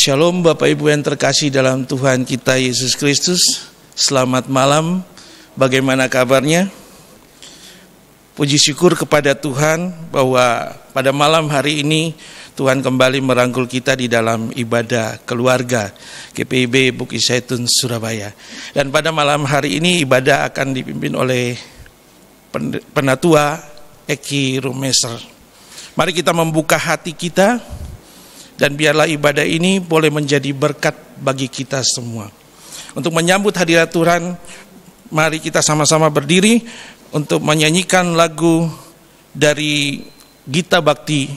Shalom Bapak Ibu yang terkasih dalam Tuhan kita Yesus Kristus. Selamat malam, bagaimana kabarnya? Puji syukur kepada Tuhan bahwa pada malam hari ini Tuhan kembali merangkul kita di dalam ibadah keluarga GPIB Bukit Zaitun Surabaya. Dan pada malam hari ini ibadah akan dipimpin oleh Penatua Eki Rumeser. Mari kita membuka hati kita, dan biarlah ibadah ini boleh menjadi berkat bagi kita semua. Untuk menyambut hadirat Tuhan, mari kita sama-sama berdiri untuk menyanyikan lagu dari Gita Bakti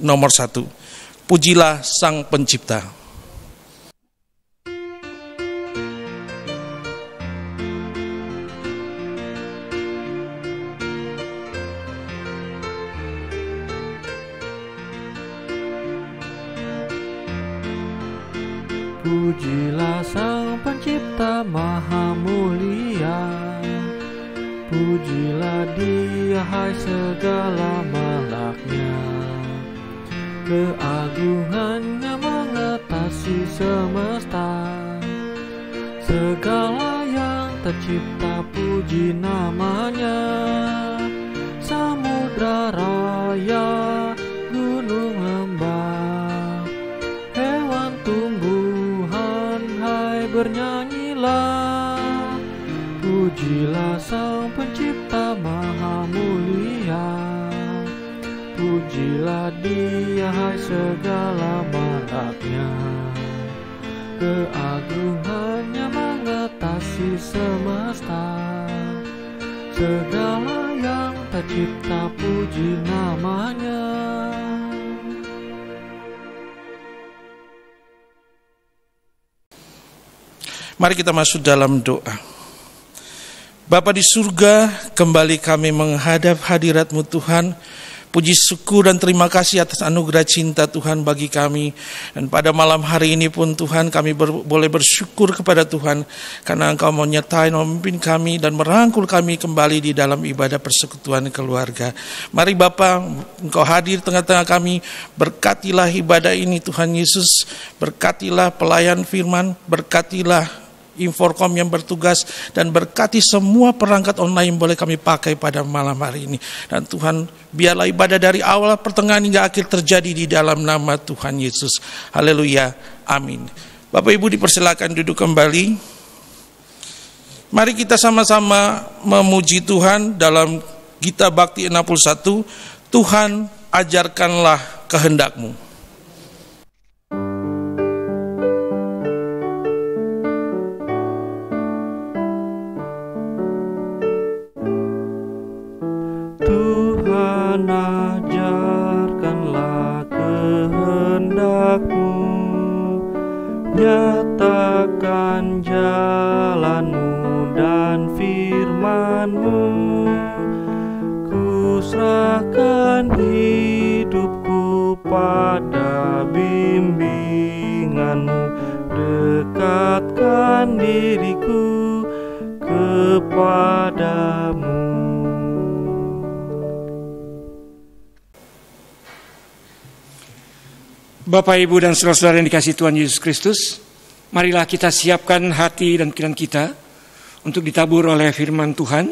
nomor 1. Pujilah Sang Pencipta. Pujilah Sang Pencipta Maha Mulia, pujilah Dia hai segala malaknya. Keagungannya mengatasi semesta, segala yang tercipta puji namanya. Samudra raya, gunung lembah, hewan tumbuhan, hai bernyanyilah. Pujilah Sang Pencipta Maha Mulia, pujilah Dia hai segala malaknya. Keagungannya mengatasi semesta, segala yang tercipta puji namanya. Mari kita masuk dalam doa. Bapa di surga, kembali kami menghadap hadirat-Mu Tuhan. Puji syukur dan terima kasih atas anugerah cinta Tuhan bagi kami. Dan pada malam hari ini pun Tuhan kami boleh bersyukur kepada Tuhan, karena Engkau menyertai memimpin kami dan merangkul kami kembali di dalam ibadah persekutuan keluarga. Mari Bapa, Engkau hadir tengah-tengah kami. Berkatilah ibadah ini Tuhan Yesus. Berkatilah pelayan firman. Berkatilah Inforkom yang bertugas, dan berkati semua perangkat online yang boleh kami pakai pada malam hari ini. Dan Tuhan, biarlah ibadah dari awal pertengahan hingga akhir terjadi di dalam nama Tuhan Yesus. Haleluya, amin. Bapak Ibu dipersilakan duduk kembali. Mari kita sama-sama memuji Tuhan dalam Gita Bakti 61. Tuhan, ajarkanlah kehendak-Mu. Ajarkanlah kehendak-Mu, nyatakan jalan-Mu dan firman-Mu. Ku serahkan hidupku pada bimbingan-Mu, dekatkan diriku kepadamu. Bapak, Ibu, dan saudara-saudara yang dikasihi Tuhan Yesus Kristus, marilah kita siapkan hati dan pikiran kita untuk ditabur oleh firman Tuhan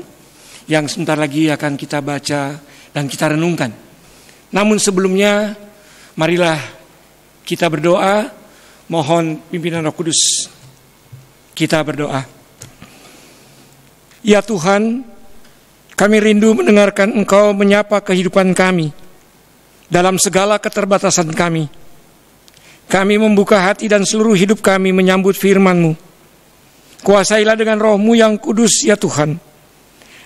yang sebentar lagi akan kita baca dan kita renungkan. Namun sebelumnya, marilah kita berdoa, mohon pimpinan Roh Kudus. Kita berdoa. Ya Tuhan, kami rindu mendengarkan Engkau menyapa kehidupan kami dalam segala keterbatasan kami. Kami membuka hati dan seluruh hidup kami menyambut firman-Mu. Kuasailah dengan Roh-Mu yang kudus ya Tuhan.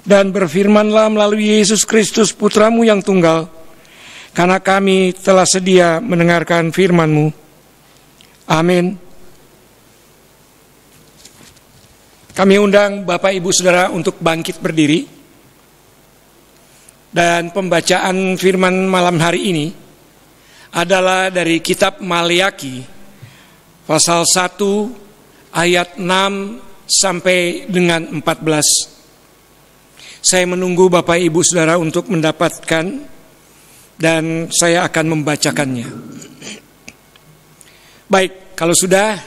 Dan berfirmanlah melalui Yesus Kristus Putra-Mu yang tunggal. Karena kami telah sedia mendengarkan firman-Mu. Amin. Kami undang Bapak Ibu Saudara untuk bangkit berdiri. Dan pembacaan firman malam hari ini adalah dari kitab Maleaki pasal 1 ayat 6 sampai dengan 14. Saya menunggu Bapak Ibu Saudara untuk mendapatkan, dan saya akan membacakannya. Baik, kalau sudah,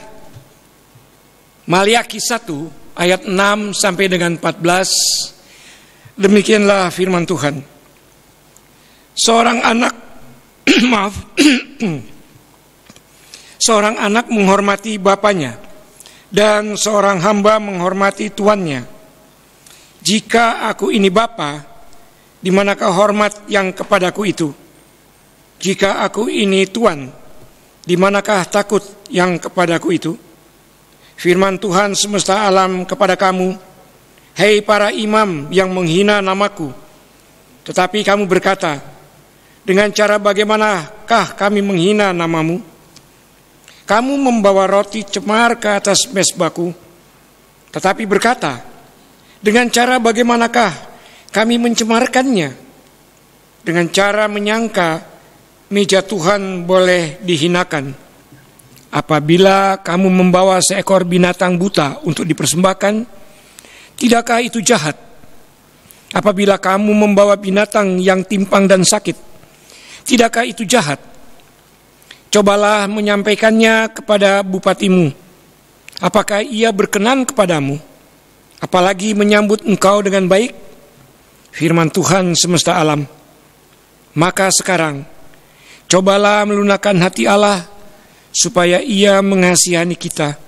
Maliaki 1 ayat 6 sampai dengan 14, demikianlah firman Tuhan. Seorang anak seorang anak menghormati bapaknya, dan seorang hamba menghormati tuannya. Jika aku ini bapa, di manakah hormat yang kepadaku itu? Jika aku ini tuan, di manakah takut yang kepadaku itu? Firman Tuhan semesta alam kepada kamu, hei para imam yang menghina namaku. Tetapi kamu berkata, dengan cara bagaimanakah kami menghina namamu? Kamu membawa roti cemar ke atas mezbahku, tetapi berkata, dengan cara bagaimanakah kami mencemarkannya? Dengan cara menyangka meja Tuhan boleh dihinakan. Apabila kamu membawa seekor binatang buta untuk dipersembahkan, tidakkah itu jahat? Apabila kamu membawa binatang yang timpang dan sakit, tidakkah itu jahat? Cobalah menyampaikannya kepada bupatimu. Apakah ia berkenan kepadamu? Apalagi menyambut engkau dengan baik? Firman Tuhan semesta alam. Maka sekarang, cobalah melunakkan hati Allah, supaya ia mengasihani kita.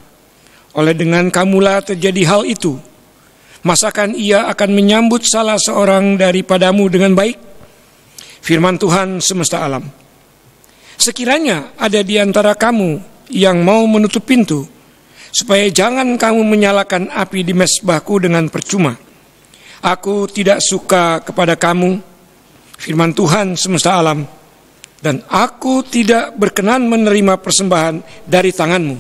Oleh dengan kamulah terjadi hal itu. Masakan ia akan menyambut salah seorang daripadamu dengan baik? Firman Tuhan semesta alam. Sekiranya ada di antara kamu yang mau menutup pintu, supaya jangan kamu menyalakan api di mezbahku dengan percuma. Aku tidak suka kepada kamu, firman Tuhan semesta alam, dan aku tidak berkenan menerima persembahan dari tanganmu.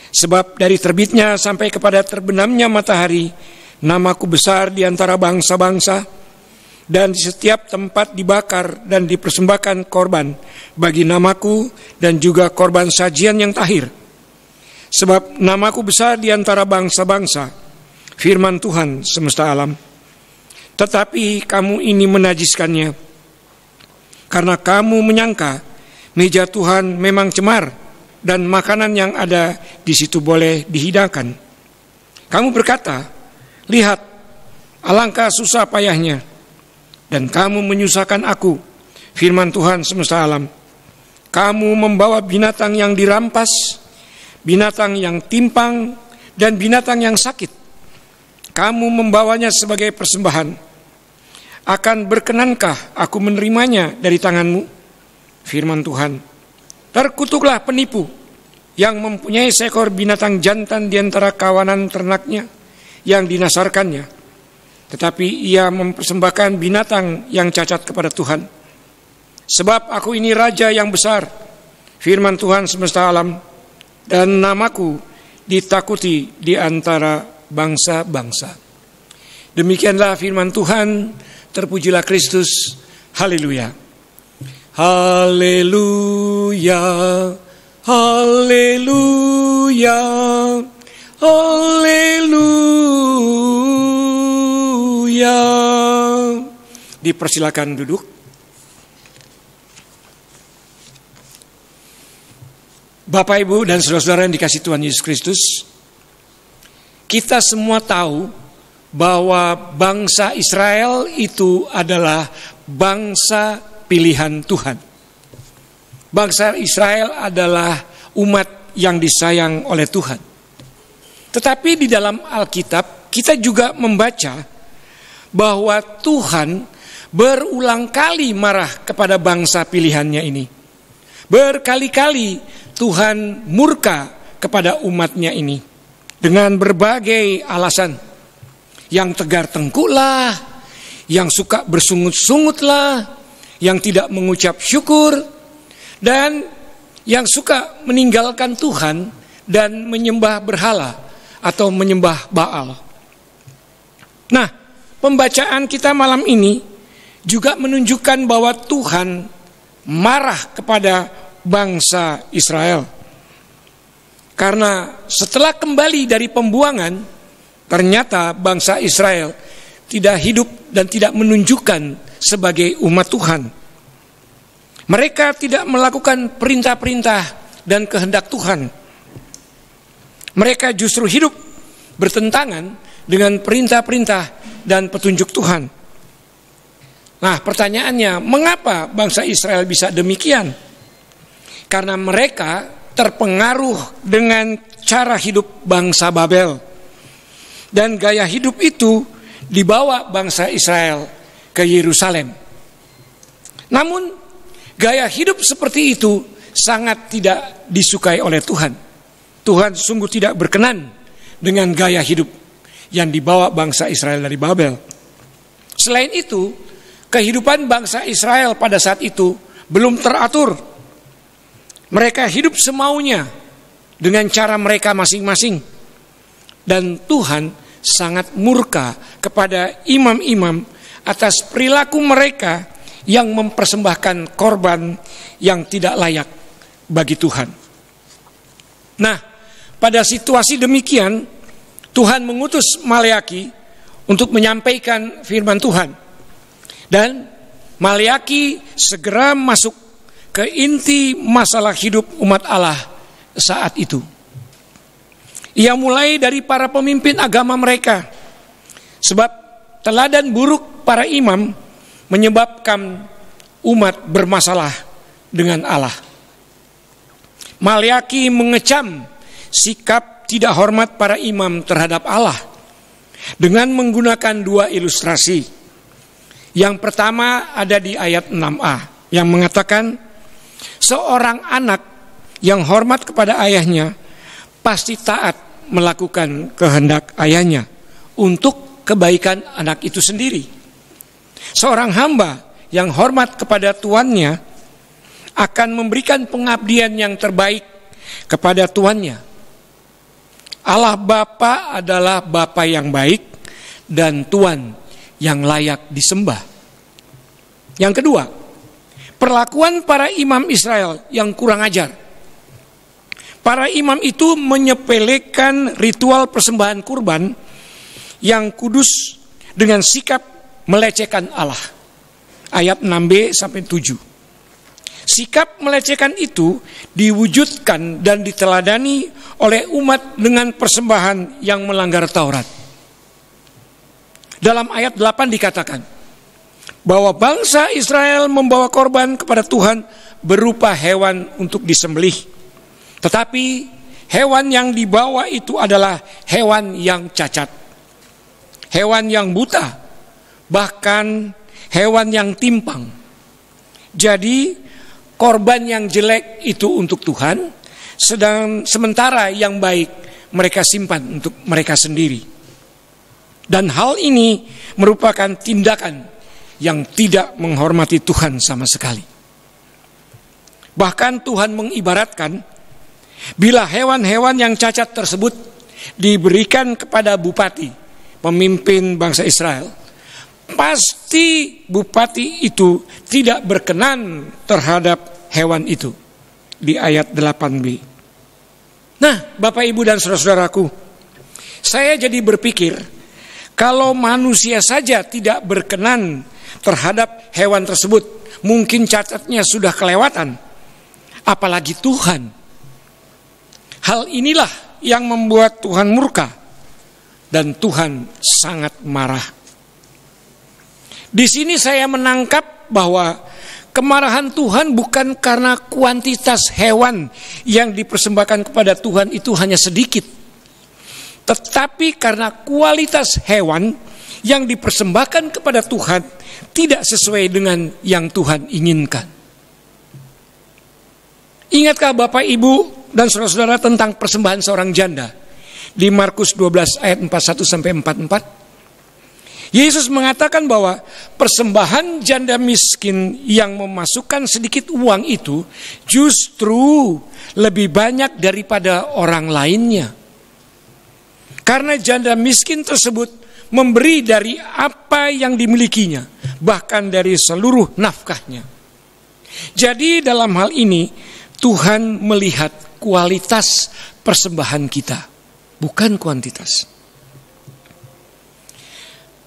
Sebab dari terbitnya sampai kepada terbenamnya matahari, namaku besar di antara bangsa-bangsa, dan di setiap tempat dibakar dan dipersembahkan korban bagi namaku, dan juga korban sajian yang tahir. Sebab namaku besar di antara bangsa-bangsa, firman Tuhan semesta alam. Tetapi kamu ini menajiskannya, karena kamu menyangka meja Tuhan memang cemar dan makanan yang ada di situ boleh dihidangkan. Kamu berkata, lihat, alangkah susah payahnya, dan kamu menyusahkan aku, firman Tuhan semesta alam. Kamu membawa binatang yang dirampas, binatang yang timpang, dan binatang yang sakit. Kamu membawanya sebagai persembahan. Akan berkenankah aku menerimanya dari tanganmu? Firman Tuhan. Terkutuklah penipu yang mempunyai seekor binatang jantan di antara kawanan ternaknya yang dinasarkannya, tetapi ia mempersembahkan binatang yang cacat kepada Tuhan. Sebab aku ini raja yang besar, firman Tuhan semesta alam, dan namaku ditakuti di antara bangsa-bangsa. Demikianlah firman Tuhan. Terpujilah Kristus. Haleluya. Haleluya. Haleluya. Haleluya. Dipersilakan duduk. Bapak, Ibu, dan saudara-saudara yang dikasihi Tuhan Yesus Kristus, kita semua tahu bahwa bangsa Israel itu adalah bangsa pilihan Tuhan. Bangsa Israel adalah umat yang disayang oleh Tuhan. Tetapi di dalam Alkitab kita juga membaca bahwa Tuhan berulang kali marah kepada bangsa pilihannya ini. Berkali-kali Tuhan murka kepada umatnya ini dengan berbagai alasan. Yang tegar tengkuklah, yang suka bersungut-sungutlah, yang tidak mengucap syukur, dan yang suka meninggalkan Tuhan dan menyembah berhala atau menyembah Baal. Nah, pembacaan kita malam ini juga menunjukkan bahwa Tuhan marah kepada bangsa Israel. Karena setelah kembali dari pembuangan, ternyata bangsa Israel tidak hidup dan tidak menunjukkan sebagai umat Tuhan. Mereka tidak melakukan perintah-perintah dan kehendak Tuhan. Mereka justru hidup bertentangan dengan perintah-perintah dan petunjuk Tuhan. Nah, pertanyaannya, mengapa bangsa Israel bisa demikian? Karena mereka terpengaruh dengan cara hidup bangsa Babel. Dan gaya hidup itu dibawa bangsa Israel ke Yerusalem. Namun, gaya hidup seperti itu sangat tidak disukai oleh Tuhan. Tuhan sungguh tidak berkenan dengan gaya hidup yang dibawa bangsa Israel dari Babel. Selain itu, kehidupan bangsa Israel pada saat itu belum teratur. Mereka hidup semaunya dengan cara mereka masing-masing. Dan Tuhan sangat murka kepada imam-imam atas perilaku mereka yang mempersembahkan korban yang tidak layak bagi Tuhan. Nah, pada situasi demikian, Tuhan mengutus Maleaki untuk menyampaikan firman Tuhan. Dan Maleaki segera masuk ke inti masalah hidup umat Allah saat itu. Ia mulai dari para pemimpin agama mereka. Sebab teladan buruk para imam menyebabkan umat bermasalah dengan Allah. Maleaki mengecam sikap tidak hormat para imam terhadap Allah dengan menggunakan dua ilustrasi. Yang pertama ada di ayat 6a yang mengatakan, seorang anak yang hormat kepada ayahnya pasti taat melakukan kehendak ayahnya untuk kebaikan anak itu sendiri. Seorang hamba yang hormat kepada tuannya akan memberikan pengabdian yang terbaik kepada tuannya. Allah Bapa adalah Bapa yang baik dan Tuhan yang layak disembah. Yang kedua, perlakuan para imam Israel yang kurang ajar. Para imam itu menyepelekan ritual persembahan kurban yang kudus dengan sikap melecehkan Allah. Ayat 6b sampai 7. Sikap melecehkan itu diwujudkan dan diteladani oleh umat dengan persembahan yang melanggar Taurat. Dalam ayat 8 dikatakan bahwa bangsa Israel membawa korban kepada Tuhan berupa hewan untuk disembelih. Tetapi hewan yang dibawa itu adalah hewan yang cacat, hewan yang buta, bahkan hewan yang timpang. Jadi korban yang jelek itu untuk Tuhan, sementara yang baik mereka simpan untuk mereka sendiri. Dan hal ini merupakan tindakan yang tidak menghormati Tuhan sama sekali. Bahkan Tuhan mengibaratkan, bila hewan-hewan yang cacat tersebut diberikan kepada bupati, pemimpin bangsa Israel, pasti bupati itu tidak berkenan terhadap hewan itu. Di ayat 8b. Nah, Bapak Ibu dan saudara-saudaraku, saya jadi berpikir, kalau manusia saja tidak berkenan terhadap hewan tersebut, mungkin cacatnya sudah kelewatan, apalagi Tuhan. Hal inilah yang membuat Tuhan murka dan Tuhan sangat marah. Di sini saya menangkap bahwa kemarahan Tuhan bukan karena kuantitas hewan yang dipersembahkan kepada Tuhan itu hanya sedikit, tetapi karena kualitas hewan yang dipersembahkan kepada Tuhan tidak sesuai dengan yang Tuhan inginkan. Ingatkah Bapak Ibu dan saudara-saudara tentang persembahan seorang janda di Markus 12 ayat 41 sampai 44? Yesus mengatakan bahwa persembahan janda miskin yang memasukkan sedikit uang itu justru lebih banyak daripada orang lainnya. Karena janda miskin tersebut memberi dari apa yang dimilikinya, bahkan dari seluruh nafkahnya. Jadi dalam hal ini Tuhan melihat kualitas persembahan kita, bukan kuantitas.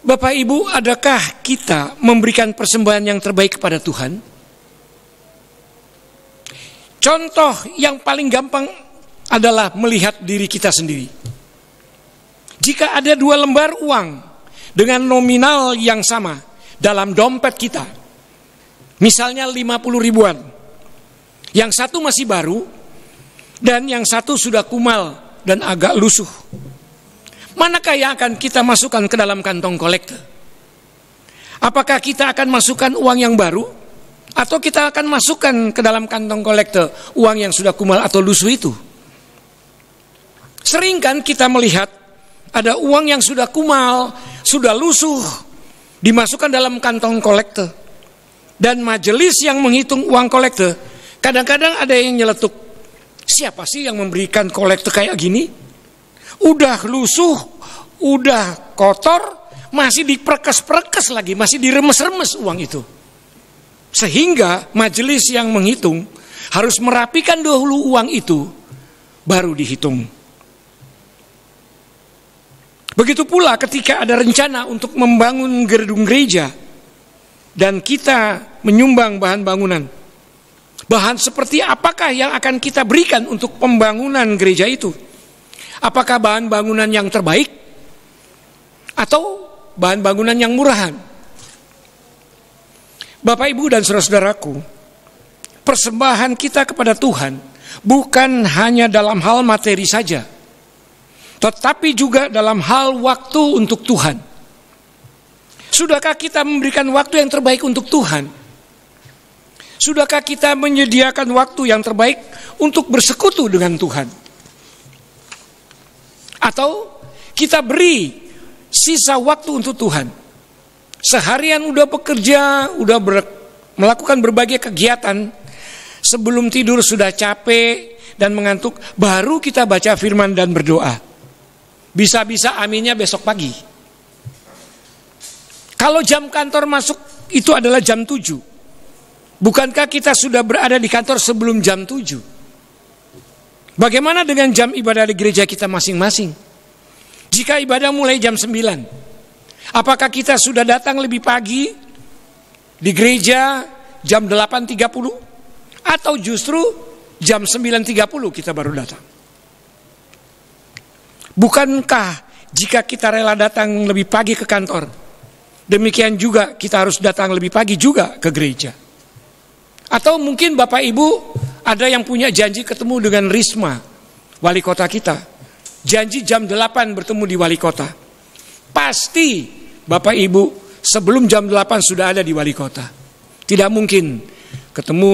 Bapak Ibu, adakah kita memberikan persembahan yang terbaik kepada Tuhan? Contoh yang paling gampang adalah melihat diri kita sendiri. Jika ada 2 lembar uang dengan nominal yang sama dalam dompet kita, misalnya 50 ribuan, yang satu masih baru dan yang satu sudah kumal dan agak lusuh, manakah yang akan kita masukkan ke dalam kantong kolektor? Apakah kita akan masukkan uang yang baru, atau kita akan masukkan ke dalam kantong kolektor uang yang sudah kumal atau lusuh itu? Sering kan kita melihat ada uang yang sudah kumal, sudah lusuh, dimasukkan dalam kantong kolektor. Dan majelis yang menghitung uang kolektor, kadang-kadang ada yang nyeletuk, siapa sih yang memberikan kolektor kayak gini? Udah lusuh, udah kotor, masih diperkes-perkes lagi, masih diremes-remes uang itu. Sehingga majelis yang menghitung harus merapikan dahulu uang itu, baru dihitung. Begitu pula ketika ada rencana untuk membangun gedung gereja dan kita menyumbang bahan bangunan. Bahan seperti apakah yang akan kita berikan untuk pembangunan gereja itu? Apakah bahan bangunan yang terbaik atau bahan bangunan yang murahan? Bapak, Ibu, dan saudara-saudaraku, persembahan kita kepada Tuhan bukan hanya dalam hal materi saja, tetapi juga dalam hal waktu untuk Tuhan. Sudahkah kita memberikan waktu yang terbaik untuk Tuhan? Sudahkah kita menyediakan waktu yang terbaik untuk bersekutu dengan Tuhan? Atau kita beri sisa waktu untuk Tuhan? Seharian udah bekerja, udah melakukan berbagai kegiatan, sebelum tidur sudah capek dan mengantuk, baru kita baca firman dan berdoa. Bisa-bisa aminnya besok pagi. Kalau jam kantor masuk itu adalah jam 7. Bukankah kita sudah berada di kantor sebelum jam 7? Bagaimana dengan jam ibadah di gereja kita masing-masing? Jika ibadah mulai jam 9, apakah kita sudah datang lebih pagi di gereja jam 8.30? Atau justru jam 9.30 kita baru datang? Bukankah jika kita rela datang lebih pagi ke kantor, demikian juga kita harus datang lebih pagi juga ke gereja? Atau mungkin Bapak Ibu ada yang punya janji ketemu dengan Risma, wali kota kita. Janji jam 8 bertemu di wali kota. Pasti Bapak Ibu sebelum jam 8 sudah ada di wali kota. Tidak mungkin ketemu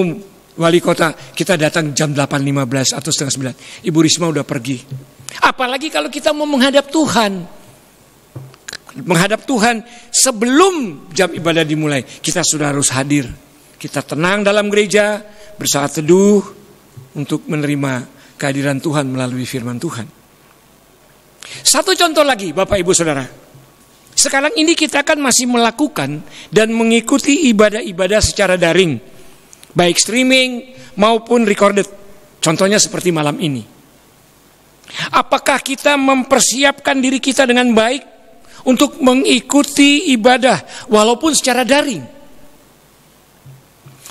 wali kota kita datang jam 8.15 atau setengah 9. Ibu Risma udah pergi. Apalagi kalau kita mau menghadap Tuhan. Menghadap Tuhan sebelum jam ibadah dimulai, kita sudah harus hadir. Kita tenang dalam gereja, bersaat teduh untuk menerima kehadiran Tuhan melalui firman Tuhan. Satu contoh lagi Bapak Ibu Saudara. Sekarang ini kita kan masih melakukan dan mengikuti ibadah-ibadah secara daring. Baik streaming maupun recorded. Contohnya seperti malam ini. Apakah kita mempersiapkan diri kita dengan baik untuk mengikuti ibadah walaupun secara daring?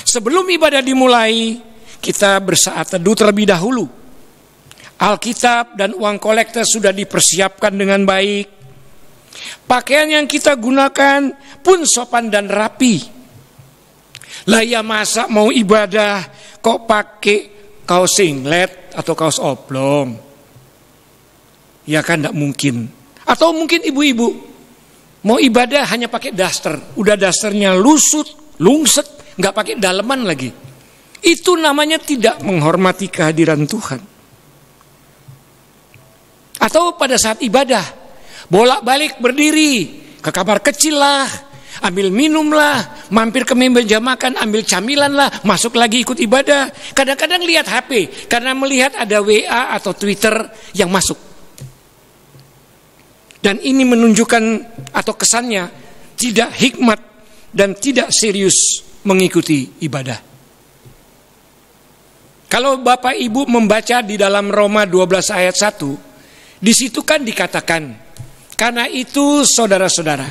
Sebelum ibadah dimulai, kita bersaat teduh terlebih dahulu. Alkitab dan uang kolektor sudah dipersiapkan dengan baik. Pakaian yang kita gunakan pun sopan dan rapi. Lah ya masa mau ibadah kok pakai kaos singlet atau kaos oblong? Ya kan tidak mungkin. Atau mungkin ibu-ibu mau ibadah hanya pakai daster. Udah dasternya lusut, lungset, nggak pakai daleman lagi. Itu namanya tidak menghormati kehadiran Tuhan. Atau pada saat ibadah, bolak-balik berdiri ke kamar kecil lah, ambil minum lah, mampir ke meja makan, ambil camilan lah, masuk lagi ikut ibadah. Kadang-kadang lihat HP karena melihat ada WA atau Twitter yang masuk. Dan ini menunjukkan atau kesannya tidak hikmat dan tidak serius mengikuti ibadah. Kalau Bapak Ibu membaca di dalam Roma 12 ayat 1, di situ kan dikatakan, karena itu saudara-saudara,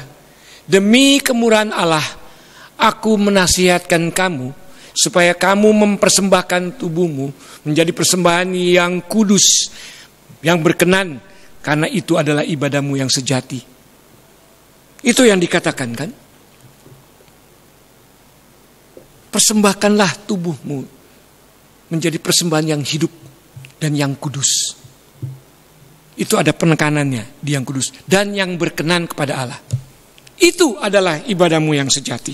demi kemurahan Allah, aku menasihatkan kamu, supaya kamu mempersembahkan tubuhmu menjadi persembahan yang kudus, yang berkenan, karena itu adalah ibadahmu yang sejati. Itu yang dikatakan kan? Persembahkanlah tubuhmu menjadi persembahan yang hidup dan yang kudus. Itu ada penekanannya di yang kudus dan yang berkenan kepada Allah. Itu adalah ibadahmu yang sejati.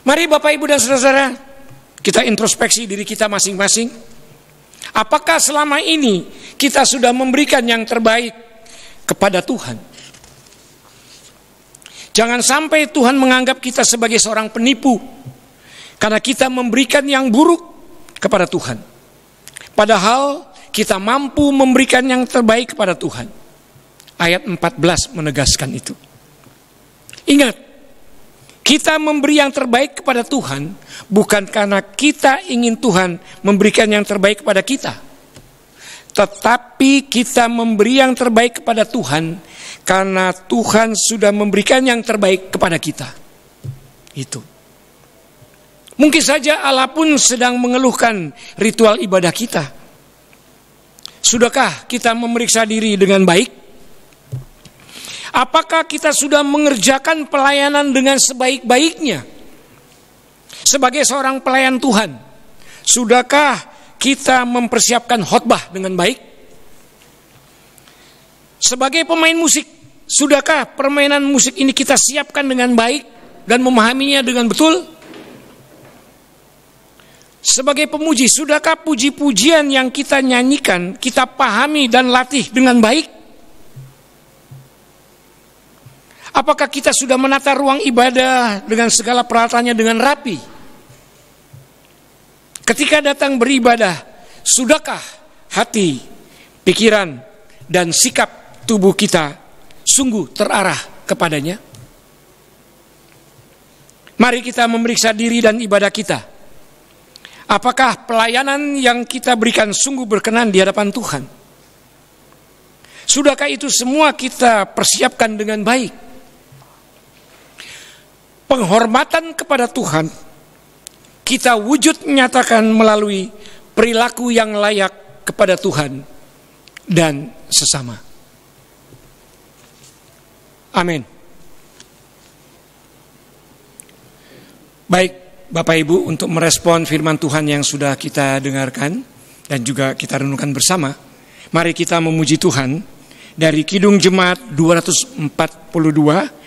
Mari Bapak Ibu dan Saudara, kita introspeksi diri kita masing-masing. Apakah selama ini kita sudah memberikan yang terbaik kepada Tuhan? Jangan sampai Tuhan menganggap kita sebagai seorang penipu karena kita memberikan yang buruk kepada Tuhan. Padahal kita mampu memberikan yang terbaik kepada Tuhan. Ayat 14 menegaskan itu. Ingat, kita memberi yang terbaik kepada Tuhan bukan karena kita ingin Tuhan memberikan yang terbaik kepada kita. Tetapi kita memberi yang terbaik kepada Tuhan karena Tuhan sudah memberikan yang terbaik kepada kita. Itu. Mungkin saja Allah pun sedang mengeluhkan ritual ibadah kita. Sudahkah kita memeriksa diri dengan baik? Apakah kita sudah mengerjakan pelayanan dengan sebaik-baiknya? Sebagai seorang pelayan Tuhan, sudahkah kita mempersiapkan khotbah dengan baik? Sebagai pemain musik, sudahkah permainan musik ini kita siapkan dengan baik dan memahaminya dengan betul? Sebagai pemuji, sudahkah puji-pujian yang kita nyanyikan, kita pahami dan latih dengan baik? Apakah kita sudah menata ruang ibadah dengan segala peralatannya dengan rapi? Ketika datang beribadah, sudahkah hati, pikiran, dan sikap tubuh kita sungguh terarah kepadanya? Mari kita memeriksa diri dan ibadah kita. Apakah pelayanan yang kita berikan sungguh berkenan di hadapan Tuhan? Sudahkah itu semua kita persiapkan dengan baik? Penghormatan kepada Tuhan kita wujud menyatakan melalui perilaku yang layak kepada Tuhan dan sesama. Amin. Baik Bapak Ibu, untuk merespon firman Tuhan yang sudah kita dengarkan dan juga kita renungkan bersama, mari kita memuji Tuhan dari Kidung Jemaat 242.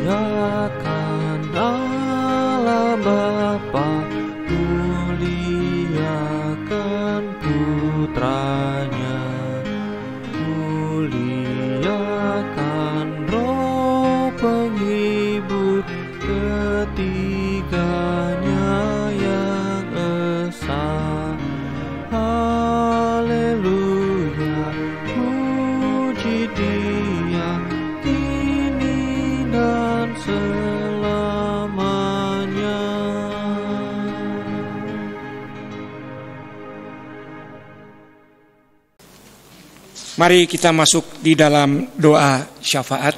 Muliakan Allah Bapa, muliakan Putranya, muliakan Roh Penghibur, ketiganya yang esa. Haleluya, puji Dia kini dan selamanya. Mari kita masuk di dalam doa syafaat.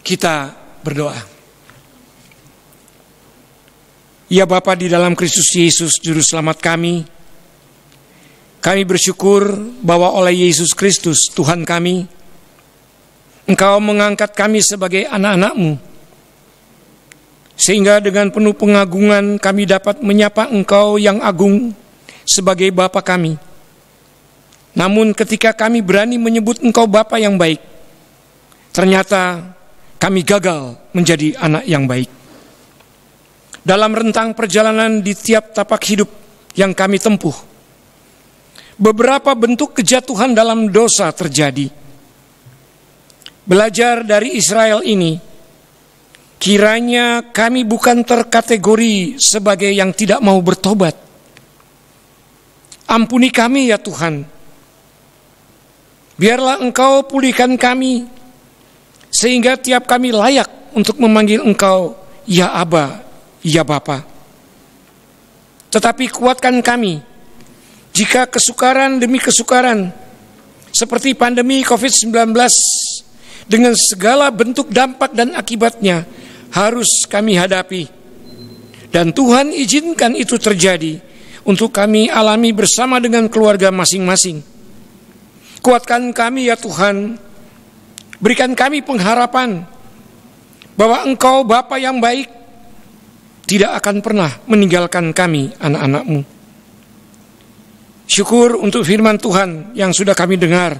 Kita berdoa. Ya Bapa di dalam Kristus Yesus Juru Selamat kami bersyukur bahwa oleh Yesus Kristus Tuhan kami, Engkau mengangkat kami sebagai anak-anak-Mu. Sehingga dengan penuh pengagungan kami dapat menyapa Engkau yang agung sebagai Bapa kami. Namun ketika kami berani menyebut Engkau Bapa yang baik, ternyata kami gagal menjadi anak yang baik. Dalam rentang perjalanan di tiap tapak hidup yang kami tempuh, beberapa bentuk kejatuhan dalam dosa terjadi. Belajar dari Israel ini, kiranya kami bukan terkategori sebagai yang tidak mau bertobat. Ampuni kami ya Tuhan. Biarlah Engkau pulihkan kami sehingga tiap kami layak untuk memanggil Engkau, ya Aba, ya Bapa. Tetapi kuatkan kami, jika kesukaran demi kesukaran, seperti pandemi COVID-19, dengan segala bentuk dampak dan akibatnya, harus kami hadapi. Dan Tuhan izinkan itu terjadi, untuk kami alami bersama dengan keluarga masing-masing. Kuatkan kami ya Tuhan, berikan kami pengharapan, bahwa Engkau Bapa yang baik, tidak akan pernah meninggalkan kami anak-anak-Mu. Syukur untuk firman Tuhan yang sudah kami dengar,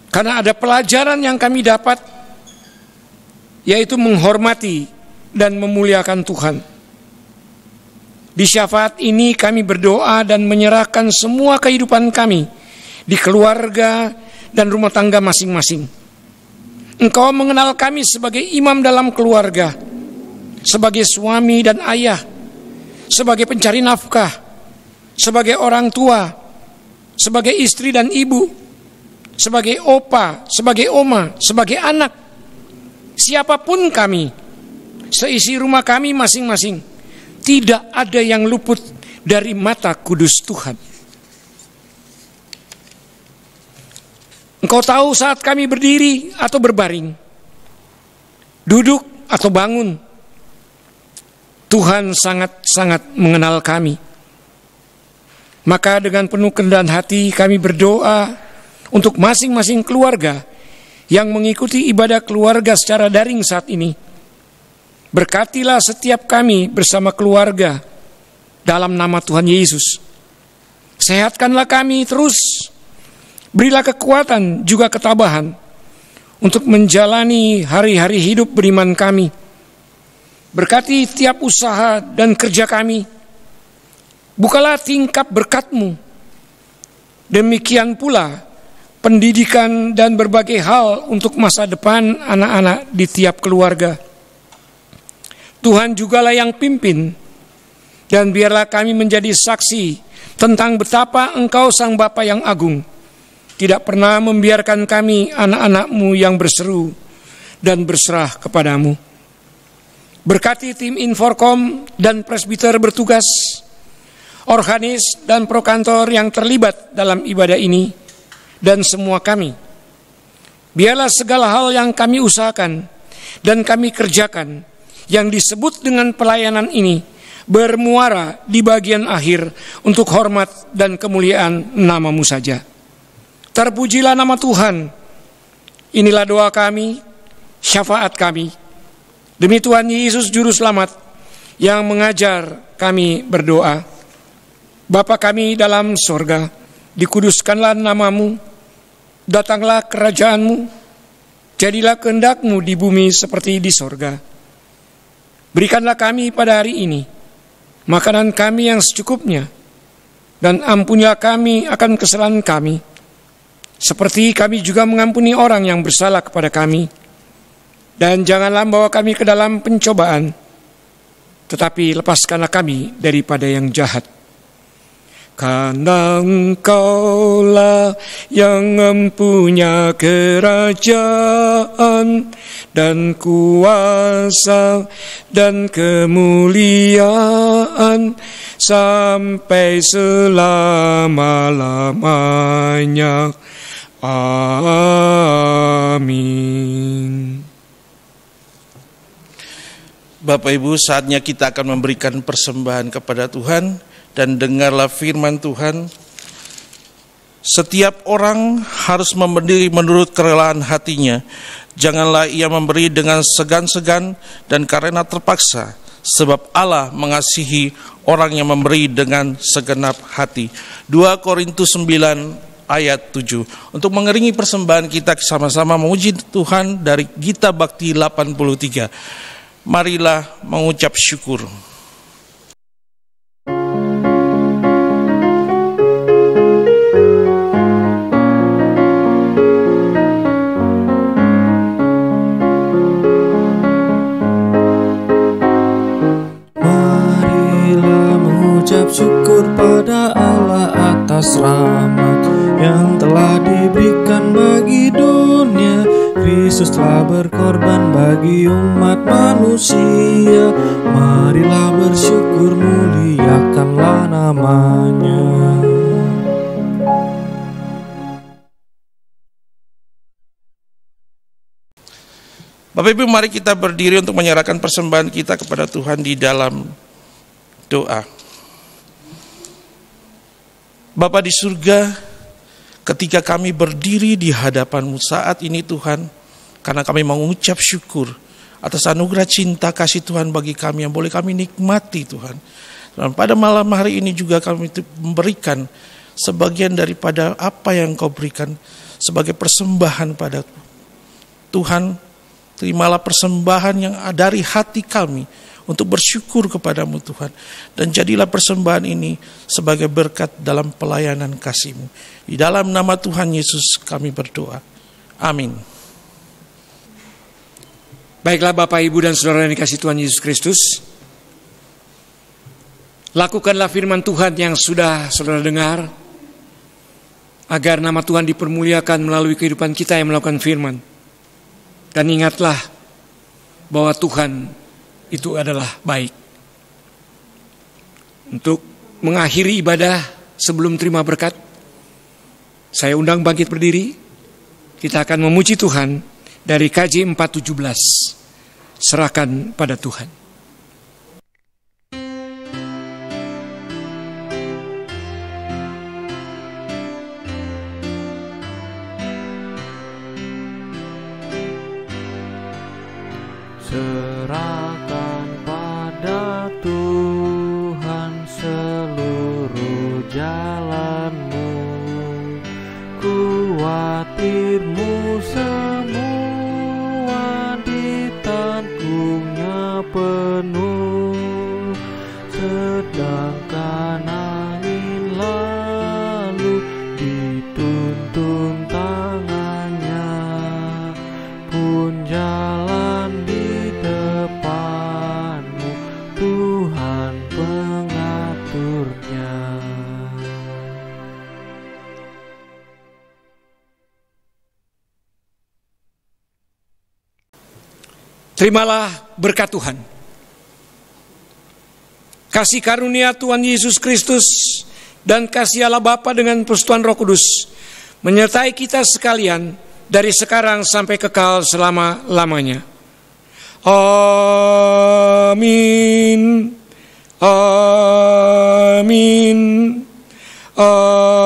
karena ada pelajaran yang kami dapat, yaitu menghormati dan memuliakan Tuhan. Di syafaat ini kami berdoa dan menyerahkan semua kehidupan kami di keluarga dan rumah tangga masing-masing. Engkau mengenal kami sebagai imam dalam keluarga, sebagai suami dan ayah, sebagai pencari nafkah, sebagai orang tua, sebagai istri dan ibu, sebagai opa, sebagai oma, sebagai anak. Siapapun kami, seisi rumah kami masing-masing, tidak ada yang luput dari mata kudus Tuhan. Engkau tahu saat kami berdiri atau berbaring, duduk atau bangun. Tuhan sangat-sangat mengenal kami. Maka dengan penuh kerendahan hati kami berdoa untuk masing-masing keluarga yang mengikuti ibadah keluarga secara daring saat ini. Berkatilah setiap kami bersama keluarga dalam nama Tuhan Yesus. Sehatkanlah kami terus. Berilah kekuatan juga ketabahan untuk menjalani hari-hari hidup beriman kami. Berkati tiap usaha dan kerja kami. Bukalah tingkap berkat-Mu. Demikian pula pendidikan dan berbagai hal untuk masa depan anak-anak di tiap keluarga. Tuhan jugalah yang pimpin, dan biarlah kami menjadi saksi tentang betapa Engkau Sang Bapa yang agung tidak pernah membiarkan kami anak-anak-Mu yang berseru dan berserah kepadamu. Berkati tim Inforkom dan presbiter bertugas, organis dan prokantor yang terlibat dalam ibadah ini, dan semua kami. Biarlah segala hal yang kami usahakan dan kami kerjakan yang disebut dengan pelayanan ini bermuara di bagian akhir untuk hormat dan kemuliaan nama-Mu saja. Terpujilah nama Tuhan. Inilah doa kami, syafaat kami. Demi Tuhan Yesus Juru Selamat yang mengajar kami berdoa. Bapa kami dalam sorga, dikuduskanlah nama-Mu, datanglah kerajaan-Mu, jadilah kehendak-Mu di bumi seperti di sorga. Berikanlah kami pada hari ini makanan kami yang secukupnya, dan ampunilah kami akan kesalahan kami, seperti kami juga mengampuni orang yang bersalah kepada kami. Dan janganlah membawa kami ke dalam pencobaan, tetapi lepaskanlah kami daripada yang jahat. Karena Engkaulah yang mempunyai kerajaan dan kuasa dan kemuliaan sampai selama-lamanya. Amin. Bapak Ibu, saatnya kita akan memberikan persembahan kepada Tuhan, dan dengarlah firman Tuhan. Setiap orang harus memberi menurut kerelaan hatinya. Janganlah ia memberi dengan segan-segan dan karena terpaksa, sebab Allah mengasihi orang yang memberi dengan segenap hati. 2 Korintus 9 ayat 7. Untuk mengiringi persembahan kita sama-sama memuji Tuhan dari Gita Bakti 83. Marilah mengucap syukur. Marilah mengucap syukur pada Allah atas rahmat yang telah diberikan bagi dunia. Yesus telah berkorban bagi umat manusia. Marilah bersyukur, muliakanlah namanya. Bapak Ibu, mari kita berdiri untuk menyerahkan persembahan kita kepada Tuhan di dalam doa. Bapa di surga, ketika kami berdiri di hadapan-Mu saat ini Tuhan, karena kami mengucap syukur atas anugerah cinta kasih Tuhan bagi kami yang boleh kami nikmati Tuhan. Dan pada malam hari ini juga kami memberikan sebagian daripada apa yang Kau berikan sebagai persembahan pada Tuhan. Terimalah persembahan yang dari hati kami untuk bersyukur kepadamu Tuhan. Dan jadilah persembahan ini sebagai berkat dalam pelayanan kasih-Mu. Di dalam nama Tuhan Yesus kami berdoa. Amin. Baiklah Bapak, Ibu, dan Saudara yang dikasihi Tuhan Yesus Kristus, lakukanlah firman Tuhan yang sudah Saudara dengar, agar nama Tuhan dipermuliakan melalui kehidupan kita yang melakukan firman. Dan ingatlah bahwa Tuhan itu adalah baik. Untuk mengakhiri ibadah sebelum terima berkat, saya undang bangkit berdiri. Kita akan memuji Tuhan dari KJ 4:17. Serahkan pada Tuhan. Serahkan pada Tuhan seluruh jalanmu, kuatirmu semua ditanggung-Nya penuh, sedangkan angin lalu dituntun tangan-Nya, pun jalan di depanmu, Tuhan pengaturnya. Terimalah berkat Tuhan. Kasih karunia Tuhan Yesus Kristus dan kasih Allah Bapa dengan persekutuan Roh Kudus menyertai kita sekalian dari sekarang sampai kekal selama-lamanya. Amin. Amin. Amin.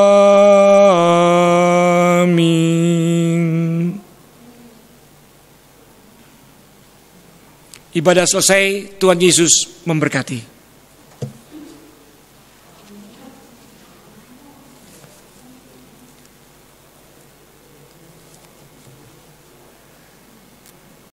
Ibadah selesai, Tuhan Yesus memberkati.